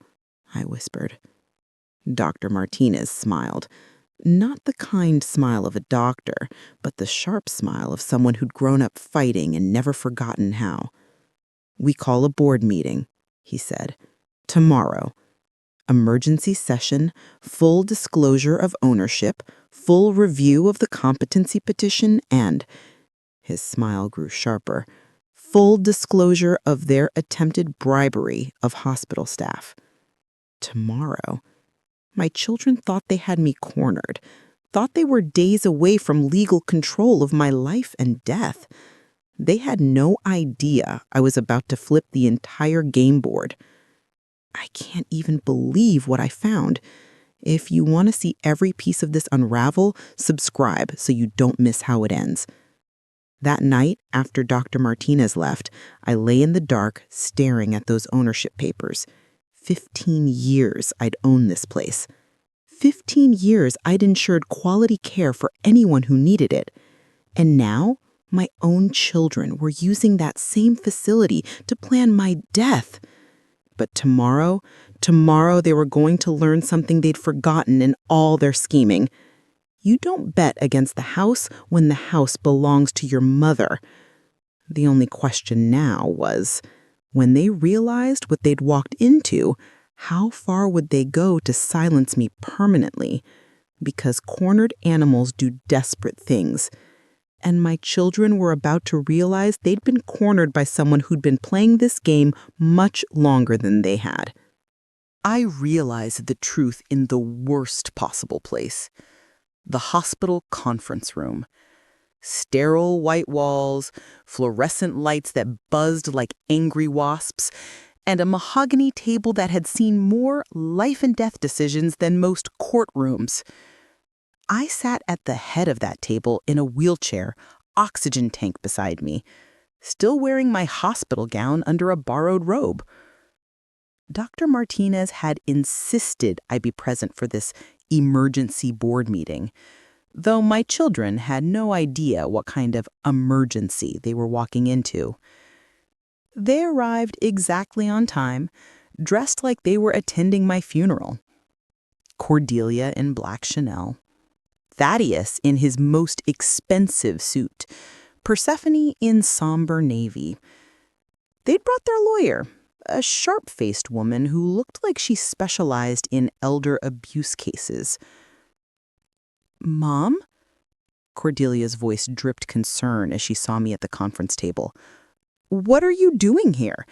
I whispered. Dr. Martinez smiled. Not the kind smile of a doctor, but the sharp smile of someone who'd grown up fighting and never forgotten how. We call a board meeting, he said. Tomorrow. Emergency session, full disclosure of ownership, full review of the competency petition, and, his smile grew sharper, full disclosure of their attempted bribery of hospital staff. Tomorrow. My children thought they had me cornered, thought they were days away from legal control of my life and death. They had no idea I was about to flip the entire game board. I can't even believe what I found. If you want to see every piece of this unravel, subscribe so you don't miss how it ends. That night, after Dr. Martinez left, I lay in the dark staring at those ownership papers. 15 years I'd owned this place. 15 years I'd ensured quality care for anyone who needed it. And now, my own children were using that same facility to plan my death. But tomorrow they were going to learn something they'd forgotten in all their scheming. You don't bet against the house when the house belongs to your mother. The only question now was, when they realized what they'd walked into, how far would they go to silence me permanently? Because cornered animals do desperate things. And my children were about to realize they'd been cornered by someone who'd been playing this game much longer than they had. I realized the truth in the worst possible place. The hospital conference room. Sterile white walls, fluorescent lights that buzzed like angry wasps, and a mahogany table that had seen more life and death decisions than most courtrooms. I sat at the head of that table in a wheelchair, oxygen tank beside me, still wearing my hospital gown under a borrowed robe. Dr. Martinez had insisted I be present for this emergency board meeting, though my children had no idea what kind of emergency they were walking into. They arrived exactly on time, dressed like they were attending my funeral. Cordelia in black Chanel, Thaddeus in his most expensive suit, Persephone in somber navy. They'd brought their lawyer, a sharp-faced woman who looked like she specialized in elder abuse cases. "Mom?" Cordelia's voice dripped concern as she saw me at the conference table. "What are you doing here?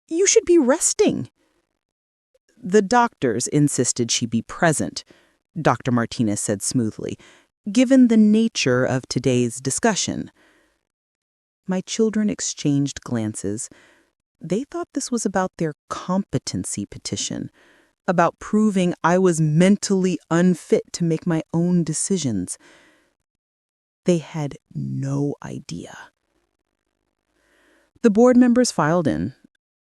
You should be resting." "The doctors insisted she be present," Dr. Martinez said smoothly, "given the nature of today's discussion." My children exchanged glances. They thought this was about their competency petition, about proving I was mentally unfit to make my own decisions. They had no idea. The board members filed in,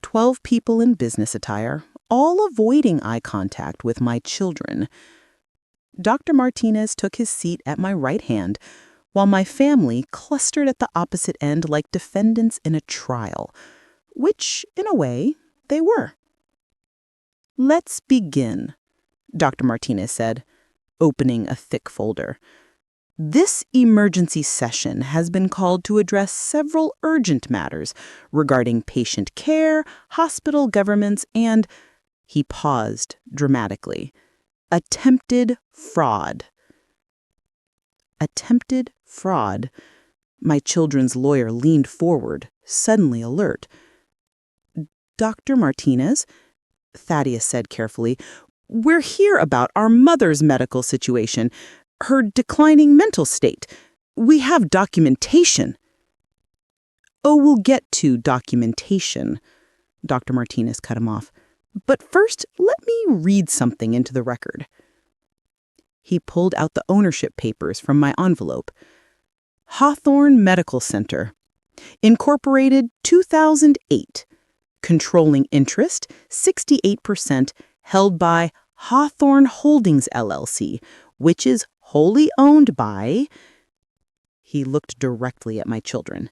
12 people in business attire, all avoiding eye contact with my children. Dr. Martinez took his seat at my right hand, while my family clustered at the opposite end like defendants in a trial, which, in a way, they were. "Let's begin," Dr. Martinez said, opening a thick folder. "This emergency session has been called to address several urgent matters regarding patient care, hospital governments, and," he paused dramatically, "attempted fraud." Attempted fraud. My children's lawyer leaned forward, suddenly alert. "Dr. Martinez," Thaddeus said carefully, "we're here about our mother's medical situation, her declining mental state. We have documentation." "Oh, we'll get to documentation," Dr. Martinez cut him off. "But first, let me read something into the record." He pulled out the ownership papers from my envelope. "Hawthorne Medical Center, Incorporated 2008. Controlling interest 68% held by Hawthorne Holdings LLC, which is wholly owned by," he looked directly at my children,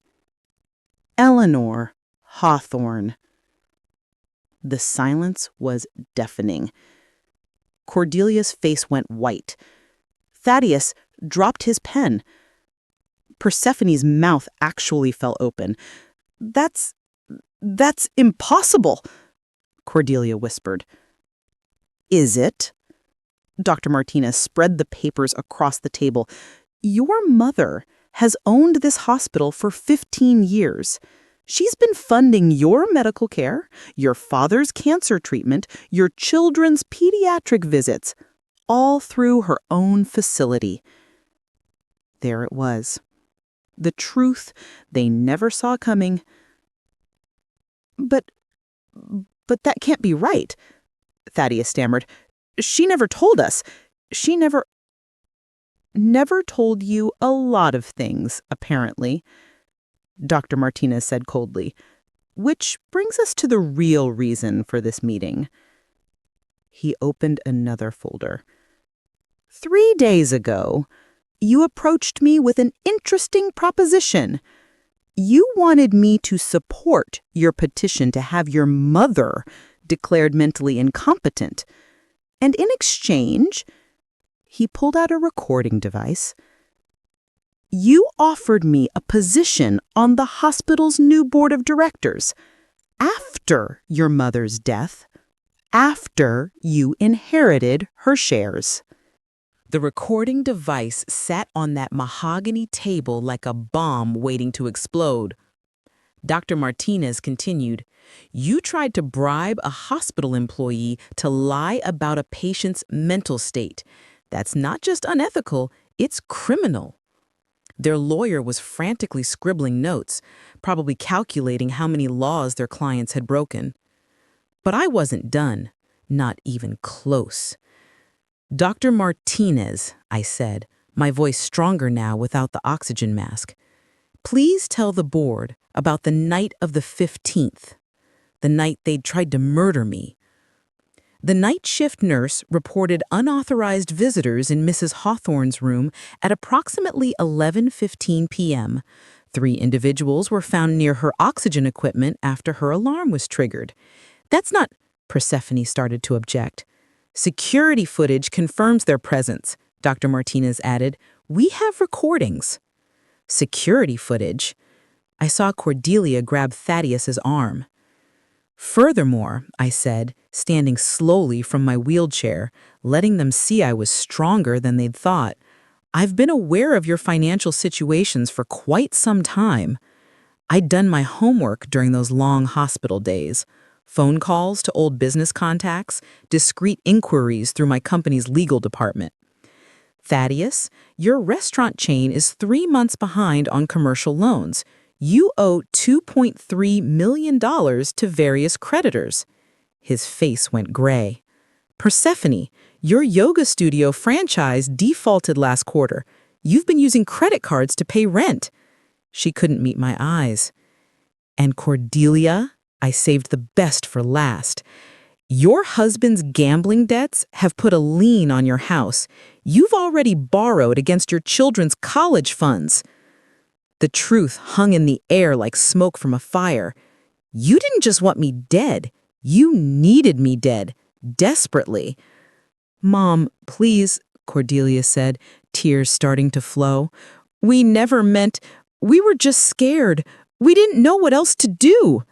"Eleanor Hawthorne." The silence was deafening. Cordelia's face went white. Thaddeus dropped his pen. Persephone's mouth actually fell open. That's impossible," Cordelia whispered. "Is it?" Dr. Martinez spread the papers across the table. "Your mother has owned this hospital for 15 years. She's been funding your medical care, your father's cancer treatment, your children's pediatric visits, all through her own facility." There it was. The truth they never saw coming. But that can't be right," Thaddeus stammered. "She never told us. She never told you a lot of things, apparently," Dr. Martinez said coldly. Which brings us to the real reason for this meeting. He opened another folder. 3 days ago, you approached me with an interesting proposition. You wanted me to support your petition to have your mother declared mentally incompetent. And in exchange, he pulled out a recording device. You offered me a position on the hospital's new board of directors after your mother's death, after you inherited her shares. The recording device sat on that mahogany table like a bomb waiting to explode. Dr. Martinez continued, You tried to bribe a hospital employee to lie about a patient's mental state. That's not just unethical, it's criminal. Their lawyer was frantically scribbling notes, probably calculating how many laws their clients had broken. But I wasn't done, not even close. Dr. Martinez, I said, my voice stronger now without the oxygen mask. Please tell the board about the night of the 15th, the night they'd tried to murder me. The night shift nurse reported unauthorized visitors in Mrs. Hawthorne's room at approximately 11:15 p.m. 3 individuals were found near her oxygen equipment after her alarm was triggered. That's not, Persephone started to object. Security footage confirms their presence, Dr. Martinez added. We have recordings. Security footage? I saw Cordelia grab Thaddeus's arm. Furthermore, I said, standing slowly from my wheelchair, letting them see I was stronger than they'd thought, I've been aware of your financial situations for quite some time. I'd done my homework during those long hospital days. Phone calls to old business contacts, discreet inquiries through my company's legal department. Thaddeus, your restaurant chain is 3 months behind on commercial loans. You owe $2.3 million to various creditors. His face went gray. Persephone, your yoga studio franchise defaulted last quarter. You've been using credit cards to pay rent. She couldn't meet my eyes. And Cordelia, I saved the best for last. Your husband's gambling debts have put a lien on your house. You've already borrowed against your children's college funds. The truth hung in the air like smoke from a fire. You didn't just want me dead. You needed me dead, desperately. Mom, please, Cordelia said, tears starting to flow. We never meant. We were just scared. We didn't know what else to do.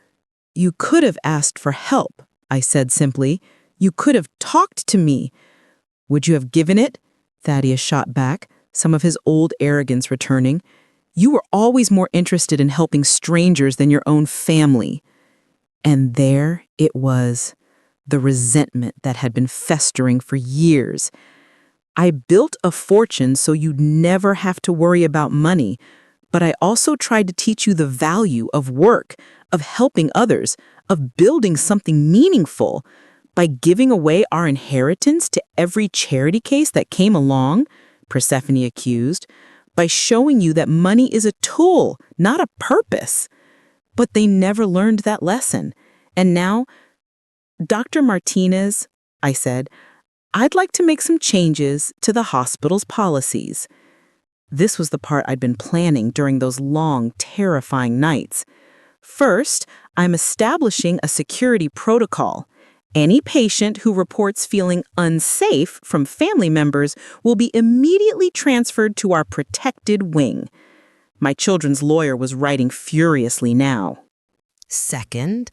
You could have asked for help, I said simply. You could have talked to me. Would you have given it? Thaddeus shot back, some of his old arrogance returning. You were always more interested in helping strangers than your own family. And there it was, the resentment that had been festering for years. I built a fortune so you'd never have to worry about money, but I also tried to teach you the value of work, of helping others, of building something meaningful. By giving away our inheritance to every charity case that came along, Persephone accused, by showing you that money is a tool, not a purpose. But they never learned that lesson. And now, Dr. Martinez, I said, I'd like to make some changes to the hospital's policies. This was the part I'd been planning during those long, terrifying nights. First, I'm establishing a security protocol. Any patient who reports feeling unsafe from family members will be immediately transferred to our protected wing. My children's lawyer was writing furiously now. Second,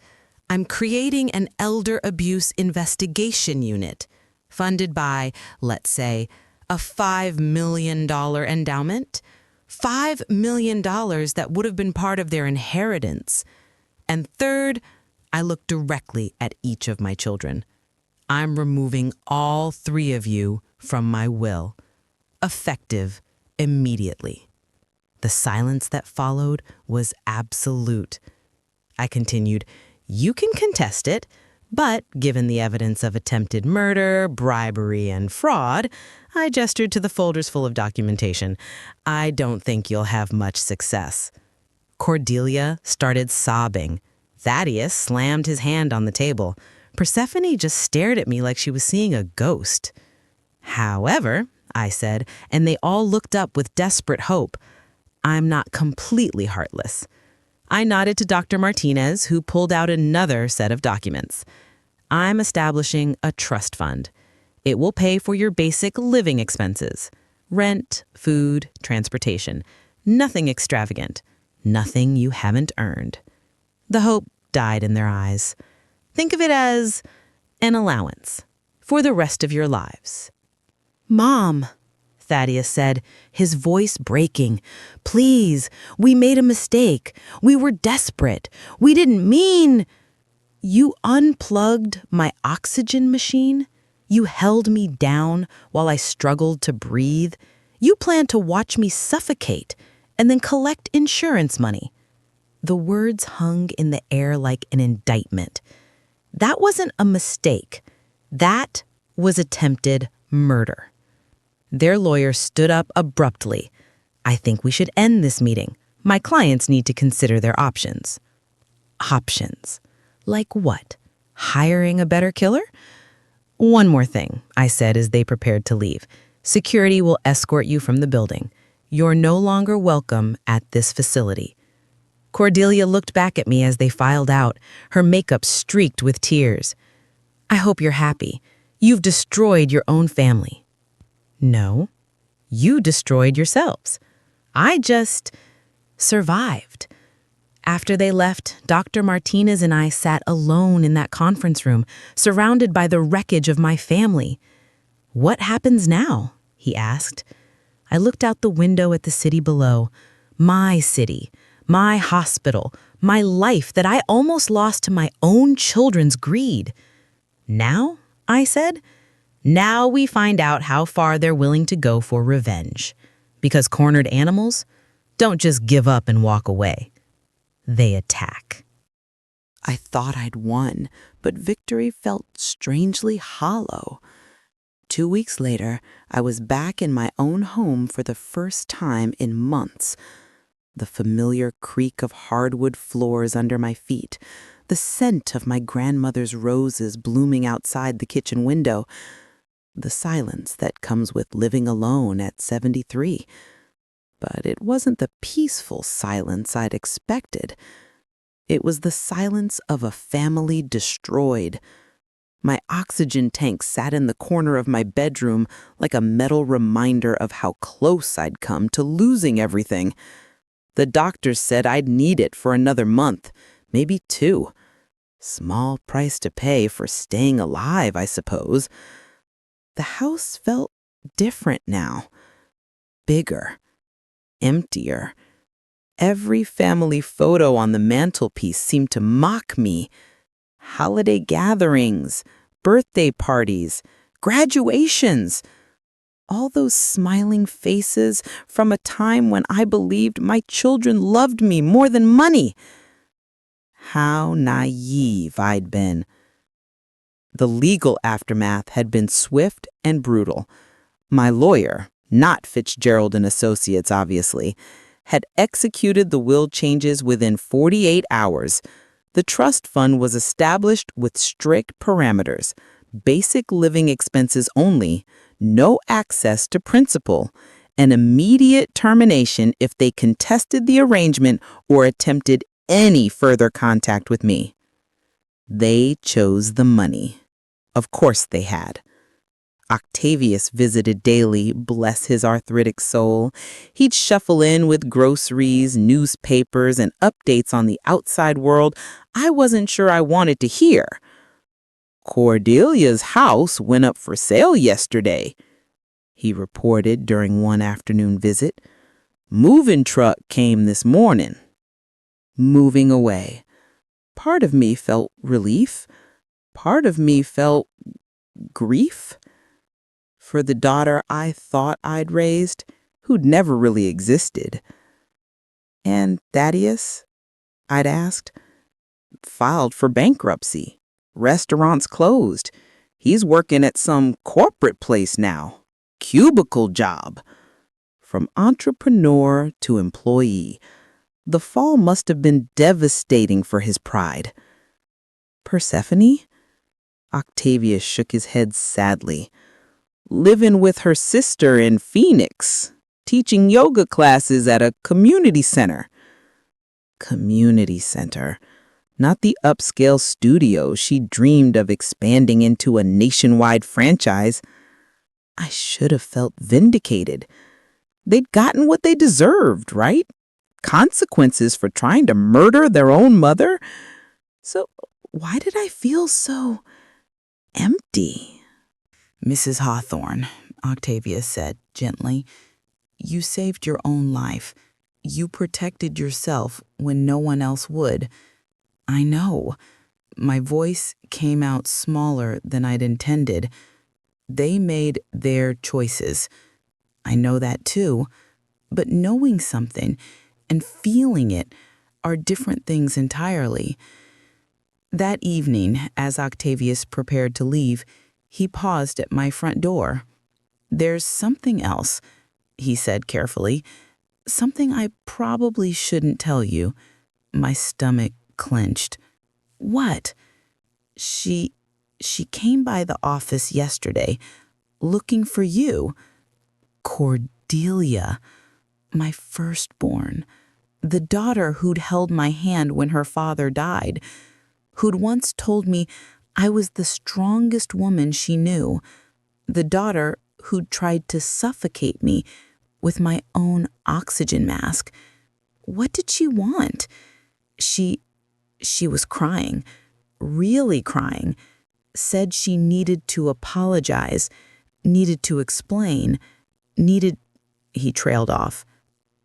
I'm creating an elder abuse investigation unit, funded by, let's say, a $5 million endowment. $5 million that would have been part of their inheritance. And third, I look directly at each of my children. I'm removing all 3 of you from my will, effective immediately. The silence that followed was absolute. I continued, you can contest it, but given the evidence of attempted murder, bribery, and fraud, I gestured to the folders full of documentation. I don't think you'll have much success. Cordelia started sobbing. Thaddeus slammed his hand on the table. Persephone just stared at me like she was seeing a ghost. However, I said, and they all looked up with desperate hope, I'm not completely heartless. I nodded to Dr. Martinez, who pulled out another set of documents. I'm establishing a trust fund. It will pay for your basic living expenses. Rent, food, transportation. Nothing extravagant. Nothing you haven't earned. The hope died in their eyes. Think of it as an allowance for the rest of your lives. Mom, Thaddeus said, his voice breaking. Please, we made a mistake. We were desperate. We didn't mean... You unplugged my oxygen machine? You held me down while I struggled to breathe? You planned to watch me suffocate and then collect insurance money. The words hung in the air like an indictment. That wasn't a mistake. That was attempted murder. Their lawyer stood up abruptly. I think we should end this meeting. My clients need to consider their options. Options? Like what? Hiring a better killer? One more thing, I said as they prepared to leave. Security will escort you from the building. You're no longer welcome at this facility. Cordelia looked back at me as they filed out, her makeup streaked with tears. I hope you're happy. You've destroyed your own family. No, you destroyed yourselves. I just survived. After they left, Dr. Martinez and I sat alone in that conference room, surrounded by the wreckage of my family. What happens now? He asked. I looked out the window at the city below. My city, my hospital, my life that I almost lost to my own children's greed. Now, I said, now we find out how far they're willing to go for revenge. Because cornered animals don't just give up and walk away. They attack. I thought I'd won, but victory felt strangely hollow. 2 weeks later, I was back in my own home for the first time in months. The familiar creak of hardwood floors under my feet, the scent of my grandmother's roses blooming outside the kitchen window, the silence that comes with living alone at 73. But it wasn't the peaceful silence I'd expected. It was the silence of a family destroyed. My oxygen tank sat in the corner of my bedroom like a metal reminder of how close I'd come to losing everything. The doctors said I'd need it for another month, maybe 2. Small price to pay for staying alive, I suppose. The house felt different now. Bigger. Emptier. Every family photo on the mantelpiece seemed to mock me. Holiday gatherings, birthday parties, graduations. All those smiling faces from a time when I believed my children loved me more than money. How naive I'd been. The legal aftermath had been swift and brutal. My lawyer, not Fitzgerald and Associates obviously, had executed the will changes within 48 hours. The trust fund was established with strict parameters, basic living expenses only, no access to principal, and immediate termination if they contested the arrangement or attempted any further contact with me. They chose the money. Of course they had. Octavius visited daily, bless his arthritic soul. He'd shuffle in with groceries, newspapers, and updates on the outside world I wasn't sure I wanted to hear. Cordelia's house went up for sale yesterday, he reported during one afternoon visit. Moving truck came this morning. Moving away. Part of me felt relief. Part of me felt grief. For the daughter I thought I'd raised, who'd never really existed. And Thaddeus, I'd asked, filed for bankruptcy. Restaurants closed. He's working at some corporate place now. Cubicle job. From entrepreneur to employee. The fall must have been devastating for his pride. Persephone? Octavius shook his head sadly. Living with her sister in Phoenix, teaching yoga classes at a community center. Community center. Not the upscale studio she dreamed of expanding into a nationwide franchise. I should have felt vindicated. They'd gotten what they deserved, right? Consequences for trying to murder their own mother? So why did I feel so empty? Mrs. Hawthorne, Octavius said gently, you saved your own life. You protected yourself when no one else would. I know. My voice came out smaller than I'd intended. They made their choices. I know that too. But knowing something and feeling it are different things entirely. That evening, as Octavius prepared to leave, he paused at my front door. There's something else, he said carefully. Something I probably shouldn't tell you. My stomach clenched. What? She came by the office yesterday, looking for you. Cordelia, my firstborn, the daughter who'd held my hand when her father died, who'd once told me I was the strongest woman she knew, the daughter who'd tried to suffocate me with my own oxygen mask. What did she want? She was crying, really crying, said she needed to apologize, needed to explain, he trailed off.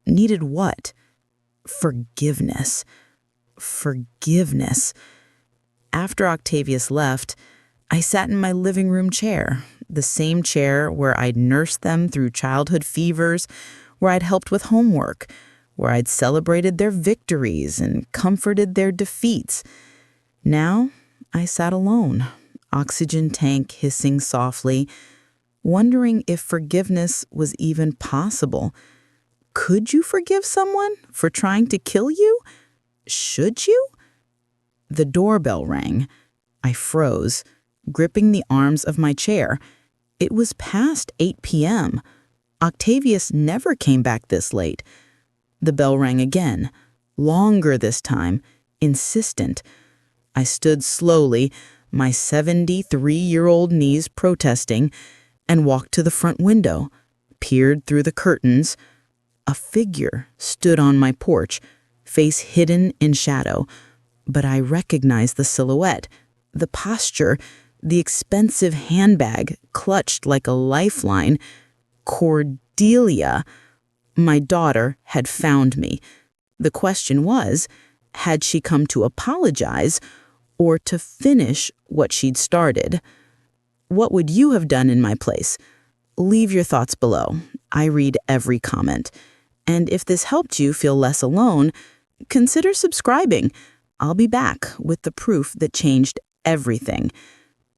Needed what? Forgiveness. Forgiveness. After Octavius left, I sat in my living room chair, the same chair where I'd nursed them through childhood fevers, where I'd helped with homework, where I'd celebrated their victories and comforted their defeats. Now, I sat alone, oxygen tank hissing softly, wondering if forgiveness was even possible. Could you forgive someone for trying to kill you? Should you? The doorbell rang. I froze, gripping the arms of my chair. It was past 8 p.m. Octavius never came back this late. The bell rang again, longer this time, insistent. I stood slowly, my 73-year-old knees protesting, and walked to the front window, peered through the curtains. A figure stood on my porch, face hidden in shadow, but I recognized the silhouette, the posture, the expensive handbag clutched like a lifeline. Cordelia. My daughter had found me. The question was, had she come to apologize or to finish what she'd started? What would you have done in my place? Leave your thoughts below. I read every comment. And if this helped you feel less alone, consider subscribing. I'll be back with the proof that changed everything.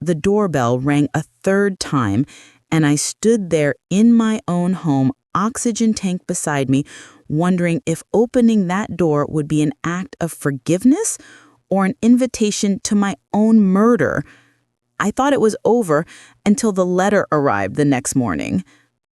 The doorbell rang a third time, and I stood there in my own home, oxygen tank beside me, wondering if opening that door would be an act of forgiveness or an invitation to my own murder. I thought it was over until the letter arrived the next morning.